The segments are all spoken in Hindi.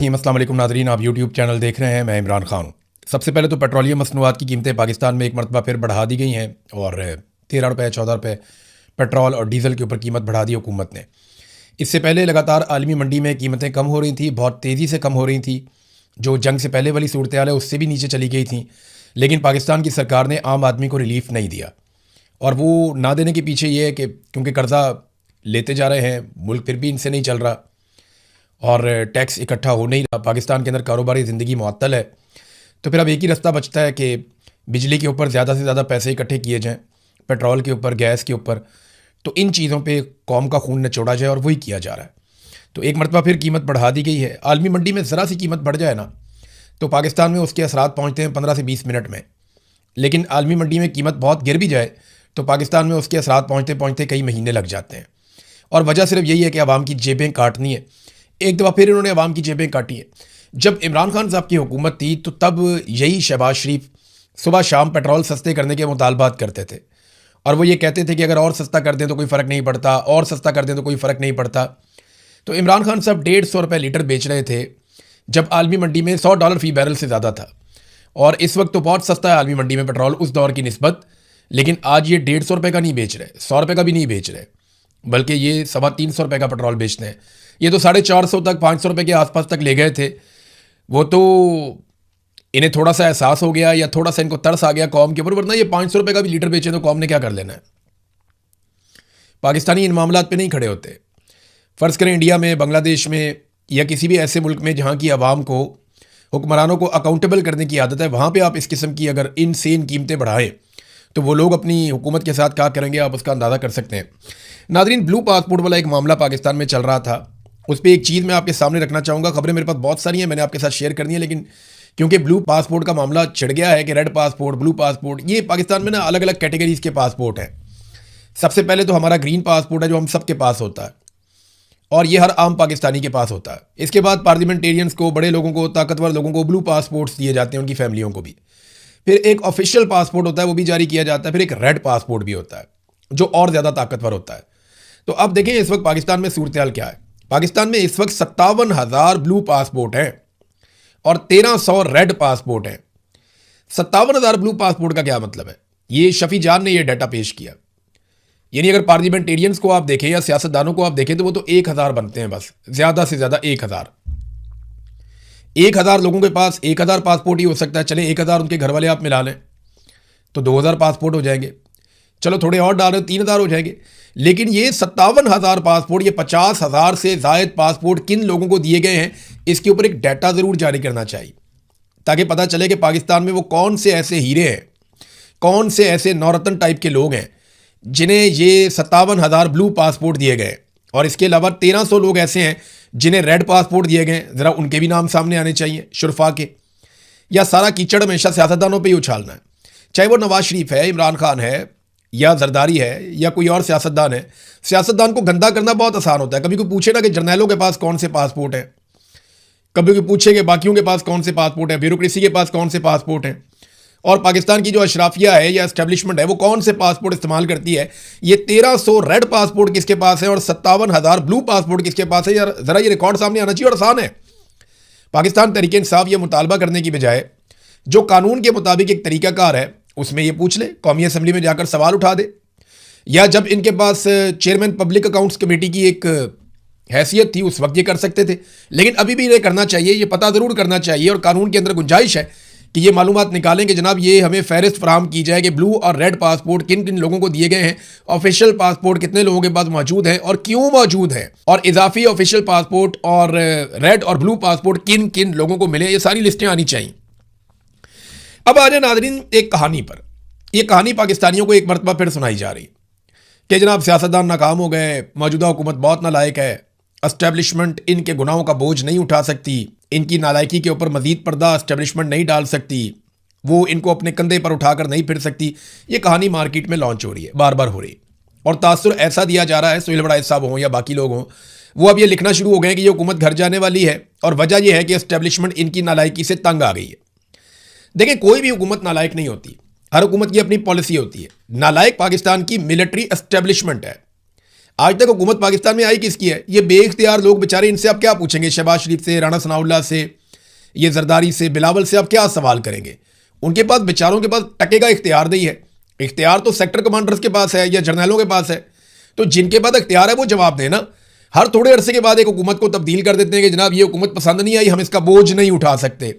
अस्सलाम वालेकुम नाज़रीन, आप यूट्यूब चैनल देख रहे हैं। मैं इमरान खान हूँ। सबसे पहले तो पेट्रोलियम मसनूआत की कीमतें पाकिस्तान में एक मरतबा फिर बढ़ा दी गई हैं और 13 रुपये 14 रुपये पेट्रोल और डीज़ल के ऊपर कीमत बढ़ा दी हुकूमत ने। इससे पहले लगातार आलमी मंडी में कीमतें कम हो रही थी, बहुत तेज़ी से कम हो रही थी। जो जंग से पहले वाली सूरत हाल है उससे भी नीचे चली गई थी, लेकिन पाकिस्तान की सरकार ने आम आदमी को रिलीफ नहीं दिया। और वो ना देने के पीछे ये है कि क्योंकि कर्ज़ा लेते जा रहे हैं, मुल्क फिर भी इनसे नहीं चल रहा और टैक्स इकट्ठा हो नहीं रहा, पाकिस्तान के अंदर कारोबारी ज़िंदगी मुअत्तल है। तो फिर अब एक ही रास्ता बचता है कि बिजली के ऊपर ज़्यादा से ज़्यादा पैसे इकट्ठे किए जाएँ, पेट्रोल के ऊपर, गैस के ऊपर। तो इन चीज़ों पे कौम का खून निचोड़ा जाए और वही किया जा रहा है। तो एक मरतबा फिर कीमत बढ़ा दी गई है। आलमी मंडी में ज़रा सी कीमत बढ़ जाए ना तो पाकिस्तान में उसके असरात पहुँचते हैं 15 से 20 मिनट में, लेकिन आलमी मंडी में कीमत बहुत गिर भी जाए तो पाकिस्तान में उसके असरात पहुँचते पहुँचते कई महीने लग जाते हैं। और वजह सिर्फ यही है कि आवाम की जेबें काटनी है। एक दफ़ा फिर इन्होंने अवाम की जेबें काटी हैं। जब इमरान खान साहब की हुकूमत थी तो तब यही शहबाज शरीफ सुबह शाम पेट्रोल सस्ते करने के मुतालबात करते थे और वो ये कहते थे कि अगर और सस्ता कर दें तो कोई फ़र्क नहीं पड़ता, और सस्ता कर दें तो कोई फ़र्क नहीं पड़ता। तो इमरान खान साहब 150 रुपये लीटर बेच रहे थे जब आलमी मंडी में $100 फ़ी बैरल से ज़्यादा था। और इस वक्त तो बहुत सस्ता है आलमी मंडी में पेट्रोल उस दौर की निस्बत, लेकिन आज ये 150 रुपये का नहीं बेच रहे, 100 रुपये का भी नहीं बेच रहे, बल्कि ये 325 रुपये का पेट्रोल बेचते हैं। ये तो 450 तक, 500 रुपये के आसपास तक ले गए थे। वो तो इन्हें थोड़ा सा एहसास हो गया या थोड़ा सा इनको तरस आ गया कौम के ऊपर, वरना ये 500 रुपये का भी लीटर बेचे तो कौम ने क्या कर लेना है। पाकिस्तानी इन मामलात पे नहीं खड़े होते। फ़र्ज़ करें इंडिया में, बांग्लादेश में या किसी भी ऐसे मुल्क में जहाँ की आवाम को, हुक्मरानों को अकाउंटेबल करने की आदत है, वहाँ पर आप इस किस्म की अगर इनसेन कीमतें बढ़ाएँ तो वो लोग अपनी हुकूमत के साथ क्या करेंगे आप उसका अंदाज़ा कर सकते हैं। नाज़रीन, ब्लू पासपोर्ट वाला एक मामला पाकिस्तान में चल रहा था। उस पर एक चीज़ मैं आपके सामने रखना चाहूँगा। खबरें मेरे पास बहुत सारी हैं, मैंने आपके साथ शेयर करनी है, लेकिन क्योंकि ब्लू पासपोर्ट का मामला छिड़ गया है कि रेड पासपोर्ट, ब्लू पासपोर्ट, ये पाकिस्तान में ना अलग अलग कैटेगरीज़ के पासपोर्ट हैं। सबसे पहले तो हमारा ग्रीन पासपोर्ट है जो हम सब के पास होता है और ये हर आम पाकिस्तानी के पास होता है। इसके बाद पार्लियामेंटेरियंस को, बड़े लोगों को, ताकतवर लोगों को ब्लू पासपोर्ट्स दिए जाते हैं, उनकी फैमिलियों को भी। फिर एक ऑफिशियल पासपोर्ट होता है, वो भी जारी किया जाता है। फिर एक रेड पासपोर्ट भी होता है जो और ज़्यादा ताकतवर होता है। तो अब देखें इस वक्त पाकिस्तान में सूरत हाल क्या है। पाकिस्तान में इस वक्त 57,000 ब्लू पासपोर्ट हैं और 1300 रेड पासपोर्ट हैं। 57,000 ब्लू पासपोर्ट का क्या मतलब है? ये शफी जान ने ये डाटा पेश किया। यानी अगर पार्लियामेंटेरियंस को आप देखें या सियासतदानों को आप देखें तो वो तो 1000 बनते हैं बस, ज़्यादा से ज़्यादा 1000 लोगों के पास 1000 पासपोर्ट ही हो सकता है। चलें 1000 उनके घर वाले आप मिला लें तो 2000 पासपोर्ट हो जाएंगे। चलो थोड़े और डालें 3000 हो जाएंगे। लेकिन ये 57,000 पासपोर्ट, ये 50,000 से ज़ायद पासपोर्ट किन लोगों को दिए गए हैं, इसके ऊपर एक डाटा ज़रूर जारी करना चाहिए ताकि पता चले कि पाकिस्तान में वो कौन से ऐसे हीरे हैं, कौन से ऐसे नौरतन टाइप के लोग हैं जिन्हें ये 57,000 ब्लू पासपोर्ट दिए गए। और इसके अलावा 1300 लोग ऐसे हैं जिन्हें रेड पासपोर्ट दिए गए। ज़रा उनके भी नाम सामने आने चाहिए शुरफा के। या सारा कीचड़ हमेशा सियासतदानों पे ही उछालना है, चाहे वो नवाज शरीफ है, इमरान खान है या जरदारी है या कोई और सियासतदान है। सियासतदान को गंदा करना बहुत आसान होता है। कभी कोई पूछे ना कि जर्नैलों के पास कौन से पासपोर्ट है, कभी कोई पूछे कि बाकियों के पास कौन से पासपोर्ट है, ब्यूरोक्रेसी के पास कौन से पासपोर्ट हैं, और पाकिस्तान की जो अशराफिया है या एस्टेब्लिशमेंट है वो कौन से पासपोर्ट इस्तेमाल करती है। ये 1300 रेड पासपोर्ट किसके पास है और 57,000 ब्लू पासपोर्ट किसके पास है, यार ज़रा ये रिकॉर्ड सामने आना चाहिए। और आसान है। पाकिस्तान तहरीक इंसाफ ये मुतालबा करने की बजाय जो कानून के मुताबिक एक तरीकाकार है उसमें ये पूछ ले, कौमी असम्बली में जाकर सवाल उठा दे, या जब इनके पास चेयरमैन पब्लिक अकाउंट्स कमेटी की एक हैसियत थी उस वक्त ये कर सकते थे। लेकिन अभी भी इन्हें करना चाहिए, ये पता ज़रूर करना चाहिए और कानून के अंदर गुंजाइश है कि ये मालूमात निकालें कि जनाब ये हमें फहरिस्त फराहम की जाए कि ब्लू और रेड पासपोर्ट किन किन लोगों को दिए गए हैं, ऑफिशियल पासपोर्ट कितने लोगों के पास मौजूद हैं और क्यों मौजूद हैं, और इजाफी ऑफिशियल पासपोर्ट और रेड और ब्लू पासपोर्ट किन किन लोगों को मिले। ये सारी लिस्टें आनी चाहिए। अब आ जाए नाज़रीन एक कहानी पर। यह कहानी पाकिस्तानियों को एक मरतबा फिर सुनाई जा रही कि जनाब सियासतदान नाकाम हो गए, मौजूदा हुकूमत बहुत नालायक है, एस्टेब्लिशमेंट इनके गुनाहों का बोझ नहीं उठा सकती, इनकी नालायकी के ऊपर मजीद पर्दा एस्टेब्लिशमेंट नहीं डाल सकती, वो इनको अपने कंधे पर उठाकर नहीं फिर सकती। ये कहानी मार्केट में लॉन्च हो रही है, बार बार हो रही है और तासुर ऐसा दिया जा रहा है, सुहेल बड़ाई साहब हों या बाकी लोग हों, वो अब ये लिखना शुरू हो गए कि ये हुकूमत घर जाने वाली है और वजह यह है कि एस्टेब्लिशमेंट इनकी नालायकी से तंग आ गई है। देखिए, कोई भी हुकूमत नालायक नहीं होती, हर हुकूमत की अपनी पॉलिसी होती है। नालायक पाकिस्तान की मिलिट्री एस्टेब्लिशमेंट है। आज तक हुकूमत पाकिस्तान में आई किसकी है? ये बेइख्तियार लोग बेचारे, इनसे आप क्या पूछेंगे? शहबाज शरीफ से, राणा सनाउल्लाह से, ये जरदारी से, बिलावल से आप क्या सवाल करेंगे? उनके पास बेचारों के पास टके का इख्तियार नहीं है। इख्तियार तो सेक्टर कमांडर्स के पास है या जर्नैलों के पास है। तो जिनके पास इख्तियार है वो जवाब दें ना। हर थोड़े अरसे के बाद एक हुकूमत को तब्दील कर देते हैं कि जनाब ये हुकूमत पसंद नहीं आई, हम इसका बोझ नहीं उठा सकते।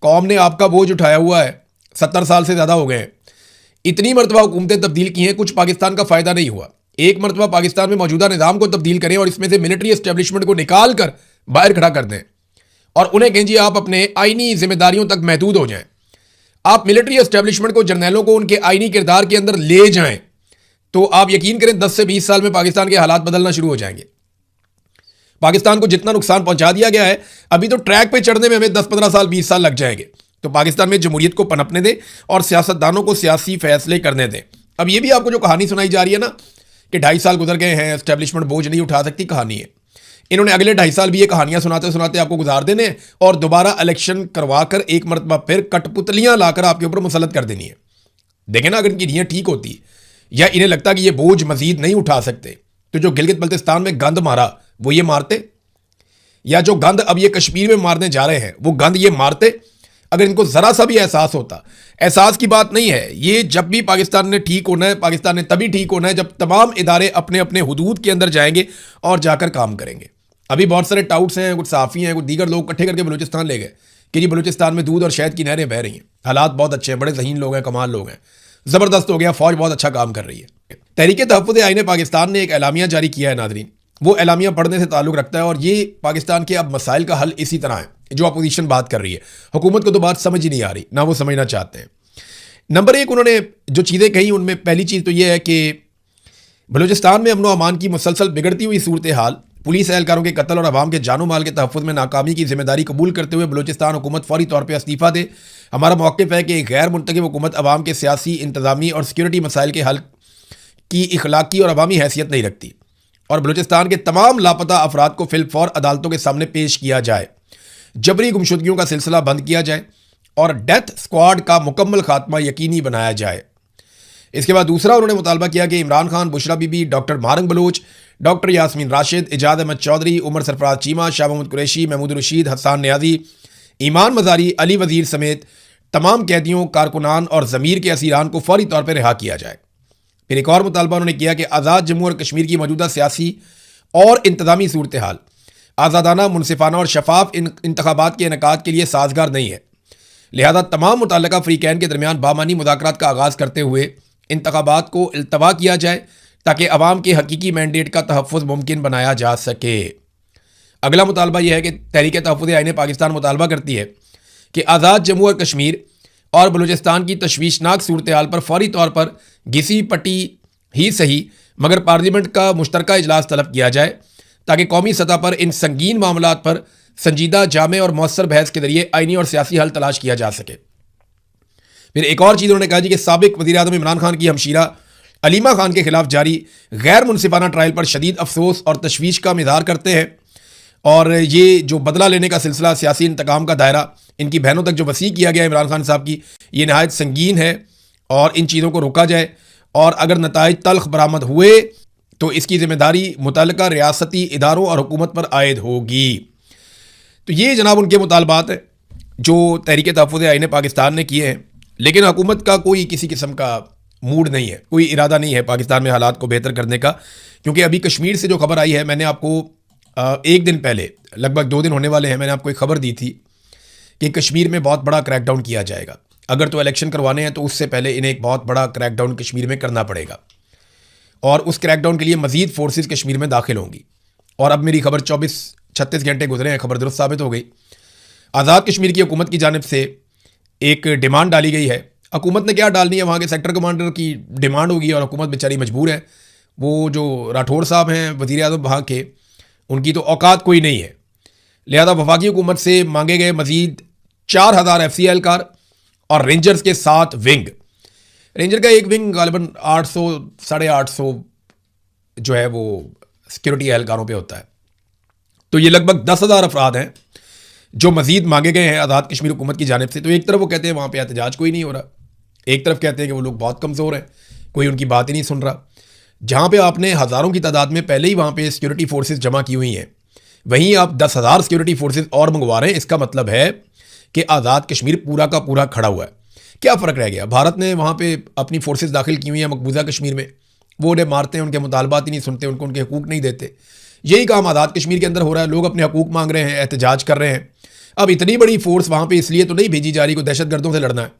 कौम ने आपका बोझ उठाया हुआ है, 70 साल से ज़्यादा हो गए हैं। इतनी मरतबा हुकूमतें तब्दील की हैं, कुछ पाकिस्तान का फ़ायदा नहीं हुआ। एक मरतबा पाकिस्तान में मौजूदा निज़ाम को तब्दील करें और इसमें से मिलिट्री एस्टेब्लिशमेंट को निकाल कर बाहर खड़ा कर दें और उन्हें कहें जी आप अपने आईनी जिम्मेदारियों तक महदूद हो जाएं। आप मिलिट्री एस्टेब्लिशमेंट को, जर्नैलों को उनके आईनी किरदार के अंदर ले जाएं, तो आप यकीन करें 10 से 20 साल में पाकिस्तान के हालात बदलना शुरू हो जाएंगे। पाकिस्तान को जितना नुकसान पहुंचा दिया गया है, अभी तो ट्रैक पे चढ़ने में हमें 10-15 साल 20 साल लग जाएंगे। तो पाकिस्तान में जमहूरियत को पनपने दें और सियासतदानों को सियासी फैसले करने दें। अब ये भी आपको जो कहानी सुनाई जा रही है ना कि 2.5 साल गुजर गए हैं, एस्टेब्लिशमेंट बोझ नहीं उठा सकती, कहानी है। इन्होंने अगले 2.5 साल भी ये कहानियां सुनाते सुनाते आपको गुजार देने और दोबारा इलेक्शन करवाकर एक मरतबा फिर कठपुतलियां लाकर आपके ऊपर मुसलत कर देनी है। देखें ना, अगर इनकी नीयत ठीक होती या इन्हें लगता कि ये बोझ मजीद नहीं उठा सकते, तो जो गिलगित बल्तिस्तान में गंद मारा वो ये मारते, या जो गंद अब ये कश्मीर में मारने जा रहे हैं वो गंद ये मारते। अगर इनको जरा सा भी एहसास होता। एहसास की बात नहीं है ये, जब भी पाकिस्तान ने ठीक होना है, पाकिस्तान ने तभी ठीक होना है जब तमाम इदारे अपने अपने हुदूद के अंदर जाएंगे और जाकर काम करेंगे। अभी बहुत सारे टाउट्स हैं, कुछ साफ़ी हैं, कुछ दीगर लोग इकट्ठे करके बलूचिस्तान ले गए कि जी बलूचिस्तान में दूध और शहद की नहरें बह रही हैं, हालात बहुत अच्छे हैं, बड़े ज़हीन लोग हैं, कमाल लोग हैं, ज़बरदस्त हो गया, फ़ौज बहुत अच्छा काम कर रही है। तहरीक तहफ़्फ़ुज़ आईन पाकिस्तान ने एक एलामिया जारी किया है नाज़रीन, वो एलामिया पढ़ने से ताल्लुक़ रखता है और ये पाकिस्तान के अब मसाइल का हल इसी तरह है जो अपोजिशन बात कर रही है। हुकूमत को तो बात समझ ही नहीं आ रही, ना वो समझना चाहते हैं। नंबर 1 उन्होंने जो चीज़ें कही उनमें पहली चीज़ तो ये है कि बलूचिस्तान में अमन व अमान की मुसलसल बिगड़ती हुई सूरत हाल, पुलिस एहलकारों के कत्ल और अवाम के जानो माल के तहफ़्फ़ुज़ में नाकामी की जिम्मेदारी कबूल करते हुए बलूचिस्तान हुकूमत फौरी तौर पर इस्तीफ़ा दे। हमारा मौक़िफ़ है कि एक गैर मुंतखब हुकूमत अवाम के सियासी, इंतज़ामी और सिक्योरिटी मसाइल के हल की इखलाकी और अवामी हैसियत नहीं रखती और बलूचिस्तान के तमाम लापता अफराद को फिलफौर अदालतों के सामने पेश किया जाए, जबरी गुमशुदगियों का सिलसिला बंद किया जाए और डेथ स्क्वाड का मुकम्मल खात्मा यकीनी बनाया जाए। इसके बाद दूसरा उन्होंने मुतालबा किया कि इमरान खान, बुशरा बीबी, डॉक्टर मारंग बलोच, डॉक्टर यास्मीन राशिद, इजाद अहमद चौधरी, उमर सरफराज चीमा, शाह महमूद कुरैशी, महमूद रशीद, हसान न्याजी, ईमान मज़ारी, अली वज़ीर समेत तमाम कैदियों, कारकुनान और ज़मीर के असीरान को फौरी तौर पर रिहा किया जाए। फिर एक और मुतालबा उन्होंने किया कि आज़ाद जम्मू और कश्मीर की मौजूदा सियासी और इंतज़ामी सूरत हाल आज़ादाना, मुनसिफाना और शफाफ इंतखाबात के इनेकाद के लिए साजगार नहीं है। लिहाजा तमाम मुतल्लिका फ़रीक़ैन के दरमियान बामानी मुज़ाकरात का आगाज़ करते हुए इंतखाबात को इल्तवा किया जाए ताकि अवाम के हकीकी मैंडेट का तहफ़्फ़ुज़ मुमकिन बनाया जा सके। अगला मुतालबा यह है कि तहरीक तहफ़्फ़ुज़ आईन पाकिस्तान मुतालबा करती है कि आज़ाद जम्मू और कश्मीर और बलूचिस्तान की तशवीशनाक सूरत हाल पर फौरी तौर पर घिसी पटी ही सही मगर पार्लियामेंट का मुश्तरका इजलास तलब किया जाए ताकि कौमी सतह पर इन संगीन मामलात पर संजीदा, जामे और मौसर बहस के जरिए आईनी और सियासी हल तलाश किया जा सके। फिर एक और चीज़ उन्होंने कहा जी कि साबिक वज़ीर आज़म इमरान खान की हमशीरा अलीमा खान के खिलाफ जारी गैर मुनसिफाना ट्रायल पर शदीद अफसोस और तशवीश का इज़हार करते हैं और ये जो बदला लेने का सिलसिला, सियासी इंतकाम का दायरा इनकी बहनों तक जो वसी किया गया इमरान खान साहब की, ये नहायत संगीन है और इन चीज़ों को रोका जाए और अगर नताइज तल्ख बरामद हुए तो इसकी जिम्मेदारी मुतल्लिका रियासती इदारों और हुकूमत पर आयद होगी। तो ये जनाब उनके मुतालबात हैं जो तहरीक तहफ़्फ़ुज़ आईन पाकिस्तान ने किए हैं, लेकिन हुकूमत का कोई किसी किस्म का मूड नहीं है, कोई इरादा नहीं है पाकिस्तान में हालात को बेहतर करने का। क्योंकि अभी कश्मीर से जो खबर आई है, मैंने आपको एक दिन पहले, लगभग 2 दिन होने वाले हैं, मैंने आपको एक खबर दी थी कि कश्मीर में बहुत बड़ा क्रैकडाउन किया जाएगा। अगर तो इलेक्शन करवाने हैं तो उससे पहले इन्हें एक बहुत बड़ा क्रैकडाउन कश्मीर में करना पड़ेगा और उस क्रैकडाउन के लिए मज़ीद फोर्सेस कश्मीर में दाखिल होंगी। और अब मेरी खबर 24-36 घंटे गुजरे हैं, खबर दुरुस्त साबित हो गई। आज़ाद कश्मीर की हुकूमत की जानिब से एक डिमांड डाली गई है। हुकूमत ने क्या डालनी है, वहाँ के सेक्टर कमांडर की डिमांड होगी और हुकूमत बेचारी मजबूर है। वो जो राठौर साहब हैं वज़ीर आज़म वहाँ के, उनकी तो औकात कोई नहीं है। लिहाजा वफाकी हुकूमत से मांगे गए मज़ीद 4000 FCI एहलकार और रेंजर्स के 7 विंग। रेंजर का एक विंग गालिबन 800-850 जो है वो सिक्योरिटी एहलकारों पे होता है। तो ये लगभग 10,000 अफराद हैं जो मज़ीद मांगे गए हैं आज़ाद कश्मीर हुकूमत की जानिब से। तो एक तरफ वो कहते हैं वहाँ पे एहतजाज कोई नहीं हो रहा, एक तरफ कहते हैं कि वो लोग बहुत कमज़ोर हैं, कोई उनकी बात ही नहीं सुन रहा। जहाँ पे आपने हज़ारों की तादाद में पहले ही वहाँ पे सिक्योरिटी फोर्सेस जमा की हुई हैं, वहीं आप 10,000 सिक्योरिटी फोर्सेस और मंगवा रहे हैं। इसका मतलब है कि आज़ाद कश्मीर पूरा का पूरा खड़ा हुआ है। क्या फ़र्क रह गया? भारत ने वहाँ पे अपनी फोर्सेस दाखिल की हुई हैं मकबूजा कश्मीर में, वो उन्हें मारते हैं, उनके मुतालबात ही नहीं सुनते, उनको उनके हकूक़ नहीं देते। यही काम आज़ाद कश्मीर के अंदर हो रहा है। लोग अपने हकूक़ मांग रहे हैं, एहतजाज कर रहे हैं। अब इतनी बड़ी फोर्स वहाँ पे इसलिए तो नहीं भेजी जा रही को दहशतगर्दों से लड़ना है।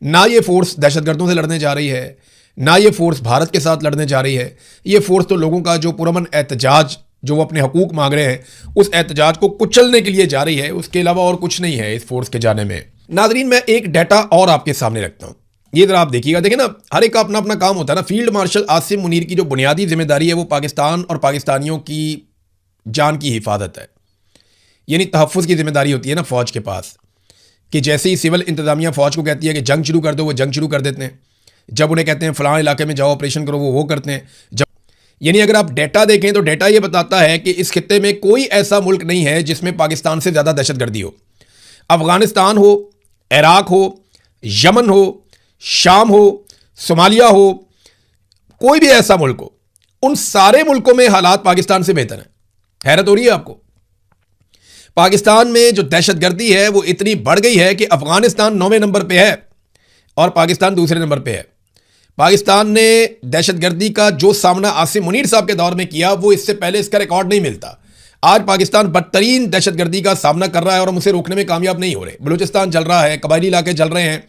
ना ये फोर्स दहशतगर्दों से लड़ने जा रही है, ना ये फोर्स भारत के साथ लड़ने जा रही है। ये फोर्स तो लोगों का जो पुरअमन एहतजाज, जो वो अपने हकूक़ मांग रहे हैं, उस एहतजाज को कुचलने के लिए जा रही है। उसके अलावा और कुछ नहीं है इस फोर्स के जाने में। नाज़रीन, मैं एक डाटा और आपके सामने रखता हूँ, ये जरा आप देखिएगा। देखिए ना, हर एक का अपना अपना काम होता है ना। फील्ड मार्शल आसिम मुनीर की जो बुनियादी जिम्मेदारी है वो पाकिस्तान और पाकिस्तानियों की जान की हिफाजत है, यानी तहफ़्फ़ुज़ की जिम्मेदारी होती है ना फ़ौज के पास, कि जैसे ही सिविल इंतज़ामिया फ़ौज को कहती है कि जंग शुरू कर दो, वो जंग शुरू कर देते हैं। जब उन्हें कहते हैं फ़लाँ इलाके में जाओ ऑपरेशन करो, वो करते हैं। जब यानी अगर आप डेटा देखें तो डेटा ये बताता है कि इस खित्ते में कोई ऐसा मुल्क नहीं है जिसमें पाकिस्तान से ज़्यादा दहशतगर्दी हो। अफ़गानिस्तान हो, इराक हो, यमन हो, शाम हो, सोमालिया हो, कोई भी ऐसा मुल्क हो, उन सारे मुल्कों में हालात पाकिस्तान से बेहतर हैं। हैरत हो रही है आपको? पाकिस्तान में जो दहशतगर्दी है वो इतनी बढ़ गई है कि अफगानिस्तान 9वें नंबर पे है और पाकिस्तान दूसरे नंबर पे है। पाकिस्तान ने दहशतगर्दी का जो सामना आसिम मुनीर साहब के दौर में किया, वो इससे पहले इसका रिकॉर्ड नहीं मिलता। आज पाकिस्तान बदतरीन दहशतगर्दी का सामना कर रहा है और हम उसे रोकने में कामयाब नहीं हो रहे। बलूचिस्तान जल रहा है, कबायली इलाके जल रहे हैं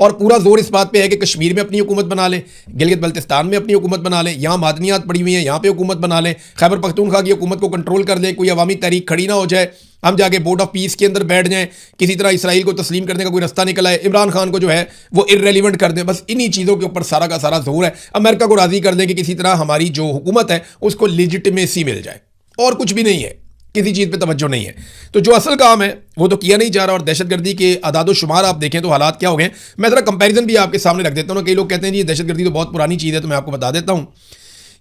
और पूरा जोर इस बात पे है कि कश्मीर में अपनी हुकूमत बना लें, गिलगित बल्तिस्तान में अपनी हुकूमत बना लें, यहाँ मादनियात पड़ी हुई हैं, यहाँ पे हुकूमत बना लें, खैबर पख्तूनख्वा की हुकूमत को कंट्रोल कर लें, कोई अवामी तहरीक खड़ी ना हो जाए, हम जाके बोर्ड ऑफ पीस के अंदर बैठ जाएं, किसी तरह इसराइल को तस्लीम करने का कोई रास्ता निकल आए, इमरान खान को जो है वो इर्रेलिवेंट कर दें। बस इन्हीं चीज़ों के ऊपर सारा का सारा जोर है। अमेरिका को राज़ी कर दें कि किसी तरह हमारी जो हुकूमत है उसको लेजिटिमेसी मिल जाए, और कुछ भी नहीं है, किसी चीज़ पे तवज्जो नहीं है। तो जो असल काम है वो तो किया नहीं जा रहा। और दहशतगर्दी के आदाद शुमार आप देखें तो हालात क्या हो गए। मैं ज़रा कंपैरिजन भी आपके सामने रख देता हूँ। कई लोग कहते हैं जी दहशतगर्दी तो बहुत पुरानी चीज़ है, तो मैं आपको बता देता हूँ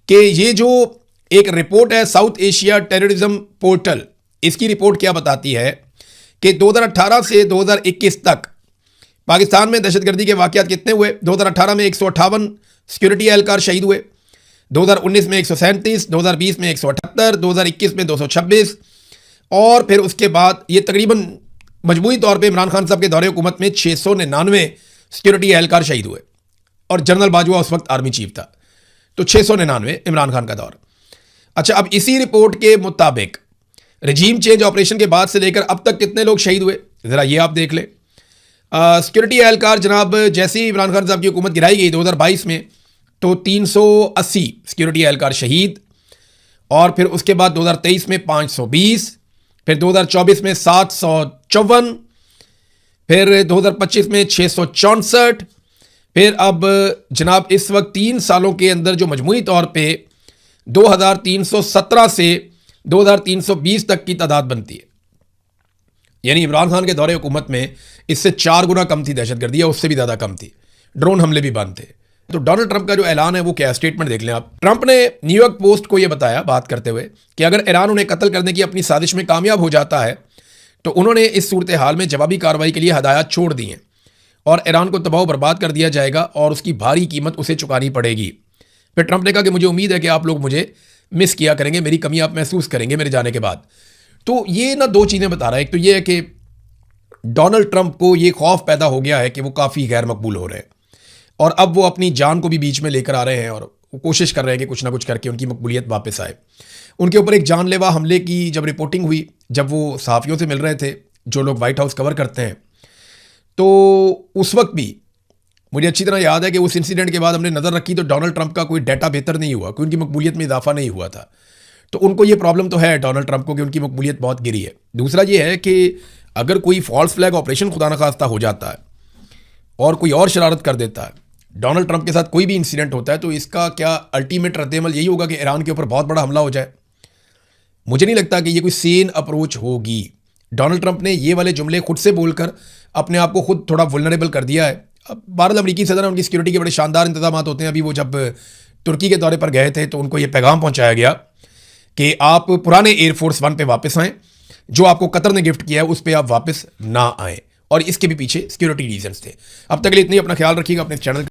कि ये जो एक रिपोर्ट है साउथ एशिया टेररिज्म पोर्टल, इसकी रिपोर्ट क्या बताती है कि 2018 से 2021 तक पाकिस्तान में दहशतगर्दी के वाक़यात कितने हुए। 2018 में 158 सिक्योरिटी एहलकार शहीद हुए, 2019 में 137, 2020 में 178, 2021 में 226 और फिर उसके बाद ये तकरीबन मजमूई तौर पे इमरान खान साहब के दौरे हुकूमत में 699 सिक्योरिटी एहलकार शहीद हुए और जनरल बाजवा उस वक्त आर्मी चीफ था। तो 699 इमरान खान का दौर। अच्छा, अब इसी रिपोर्ट के मुताबिक रजीम चेंज ऑपरेशन के बाद से लेकर अब तक कितने लोग शहीद हुए, ज़रा ये आप देख लें। सिक्योरिटी एहलकार जनाब जैसे ही इमरान खान साहब की हुकूमत गिराई गई 2022 में, तो 380 सिक्योरिटी एहलकार शहीद, और फिर उसके बाद 2023 में 520, फिर 2024 में 754, फिर 2025 में 664, फिर अब जनाब इस वक्त 3 सालों के अंदर जो मजमूई तौर पे 2317 से 2320 तक की तादाद बनती है। यानी इमरान खान के दौरे हुकूमत में इससे 4 गुना कम थी दहशतगर्दी, या उससे भी ज़्यादा कम थी। ड्रोन हमले भी बंद थे। तो डोनाल्ड ट्रंप का जो ऐलान है वो क्या, स्टेटमेंट देख लें आप। ट्रंप ने न्यूयॉर्क पोस्ट को ये बताया बात करते हुए कि अगर ईरान उन्हें कत्ल करने की अपनी साजिश में कामयाब हो जाता है तो उन्होंने इस सूरत हाल में जवाबी कार्रवाई के लिए हदायत छोड़ दी हैं और ईरान को तबाह बर्बाद कर दिया जाएगा और उसकी भारी कीमत उसे चुकानी पड़ेगी। फिर ट्रंप ने कहा कि मुझे उम्मीद है कि आप लोग मुझे मिस किया करेंगे, मेरी कमी आप महसूस करेंगे मेरे जाने के बाद। तो ये ना 2 चीज़ें बता रहा है। एक तो ये है कि डोनाल्ड ट्रंप को ये खौफ पैदा हो गया है कि वो काफ़ी गैर मकबूल हो रहे हैं और अब वो अपनी जान को भी बीच में लेकर आ रहे हैं और वो कोशिश कर रहे हैं कि कुछ ना कुछ करके उनकी मकबूलियत वापस आए। उनके ऊपर एक जानलेवा हमले की जब रिपोर्टिंग हुई, जब वो सहाफ़ियों से मिल रहे थे जो लोग वाइट हाउस कवर करते हैं, तो उस वक्त भी मुझे अच्छी तरह याद है कि उस इंसिडेंट के बाद हमने नज़र रखी तो डोनाल्ड ट्रंप का कोई डाटा बेहतर नहीं हुआ, कोई उनकी मकबूलियत में इजाफा नहीं हुआ था। तो उनको ये प्रॉब्लम तो है डोनाल्ड ट्रंप को कि उनकी मकबूलियत बहुत गिरी है। दूसरा ये है कि अगर कोई फॉल्स फ्लैग ऑपरेशन खुदा न खास्ता हो जाता है और कोई और शरारत कर देता है, डोनाल्ड ट्रंप के साथ कोई भी इंसिडेंट होता है, तो इसका क्या अल्टीमेट रद्देअमल यही होगा कि ईरान के ऊपर बहुत बड़ा हमला हो जाए। मुझे नहीं लगता कि ये कोई सेन अप्रोच होगी। डोनाल्ड ट्रंप ने ये वाले जुमले खुद से बोलकर अपने आप को खुद थोड़ा वल्नरेबल कर दिया है। अब भारत अमरीकी सदर, उनकी सिक्योरिटी के बड़े शानदार इंतजाम होते हैं। अभी वो जब तुर्की के दौरे पर गए थे तो उनको ये पैगाम पहुंचाया गया कि आप पुराने एयरफोर्स 1 पे वापस आएँ, जो आपको कतर ने गिफ्ट किया है उस पर आप वापस ना आएँ, और इसके भी पीछे सिक्योरिटी रीजंस थे। अब तक के लिए इतनी, अपना ख्याल रखिएगा, अपने चैनल